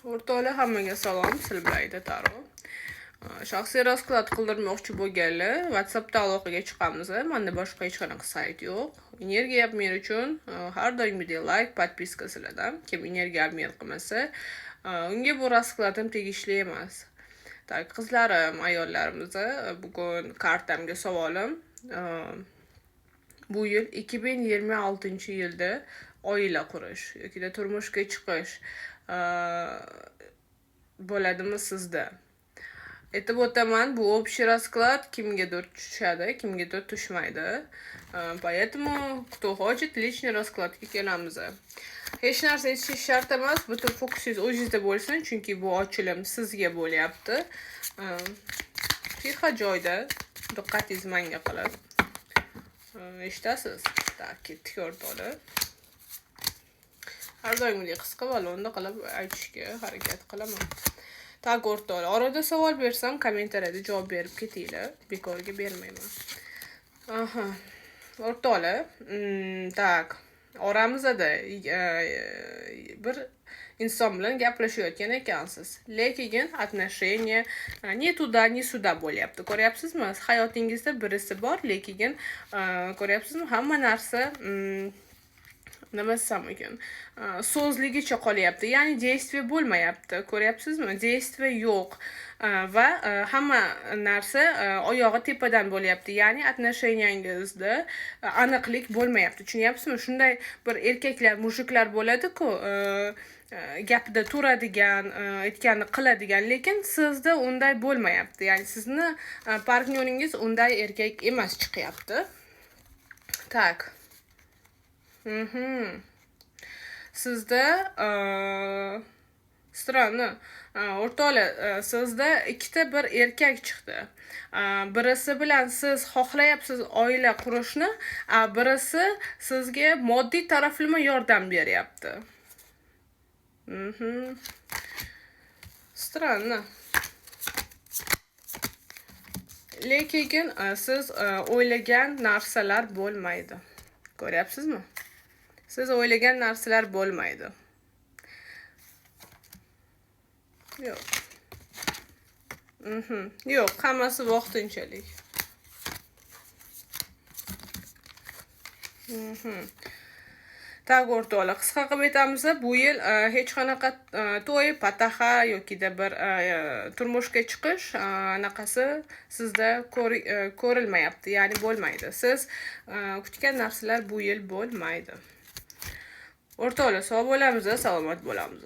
O'rtoqlar, hammaga salom. Sizlar bilan Aida Taro. Shaxsiy rasklad qildirmoqchi bo'lganlar WhatsAppda aloqaga chiqamiz. Menda boshqa hech qanaqa sayt yo'q. Energiya men uchun har doimgidek like, podpiska sizlardan. Kim energiya men qilmasa, unga bu raskladim tegishli emas. Tak, qizlarim, ayollarimizga bugun kartamga savolim. Bu yil 2026-yilda oila qurish yoki turmushga chiqish bo'ladimi sizda? Aytib o'taman, bu общий расклад kimgadir tushadi, kimgadir tushmaydi. Поэтому кто хочет lичный раскладga kelamiz. Hech narsa aytish shart emas, butun fokusingiz o'zingizda bo'lsin, chunki bu ochilim sizga bo'lyapti. Fixa joyda diqqatingiz menga qilib. Eshitasiz? Tak, ketdik o'rtoqlar. Har doimgidek qisqa va lo'nda qilib aytishga harakat qilaman. Tak o'rtoqlar, orada savol bersam, kommentariyada javob berib ketinglar. Bekorga bermayman. Aha. O'rtoqlar, tak, oramizda bir inson bilan gaplashayotgan ekansiz. Lekin отношения ni tуда, ni sуда bo'lyapti. Ko'ryapsizmi? Hayotingizda birisi bor, lekin ko'ryapsizmi? Hamma narsa nima desam ekan, so'zligicha qolyapti, ya'ni действие bo'lmayapti. Ko'ryapsizmi? Действие yo'q va hamma narsa oyog'i tepadan bo'lyapti, ya'ni отношенияngizda aniqlik bo'lmayapti. Tushunyapsizmi? Shunday bir erkaklar, mujiklar bo'ladi-ku, gapida turadigan, aytganini qiladigan, lekin sizda unday bo'lmayapti. Ya'ni sizni partnyoringiz unday erkak emas chiqyapti. Tak. Sizda странно. O'rtoqlar, sizda ikkita bir erkak chiqdi. Birisi bilan siz xohlayapsiz oila qurishni, birisi sizga moddiy taraflama yordam beryapti. Странно. Lekin siz o'ylagan narsalar bo'lmaydi. Ko'ryapsizmi? Siz o'ylagan narsalar bo'lmaydi. Yo'q. Yo'q, hammasi vaqtinchalik. Tak o'rtoqlar, qisqa qilib aytamiz, bu yil hech qanaqa to'y, pataxa yokida bir turmushga chiqish anaqasi sizda ko'rilmayapti, ya'ni bo'lmaydi. Siz kutgan narsalar bu yil bo'lmaydi. O'rtoqlar, sog' bo'lamiz, salomat bo'lamiz.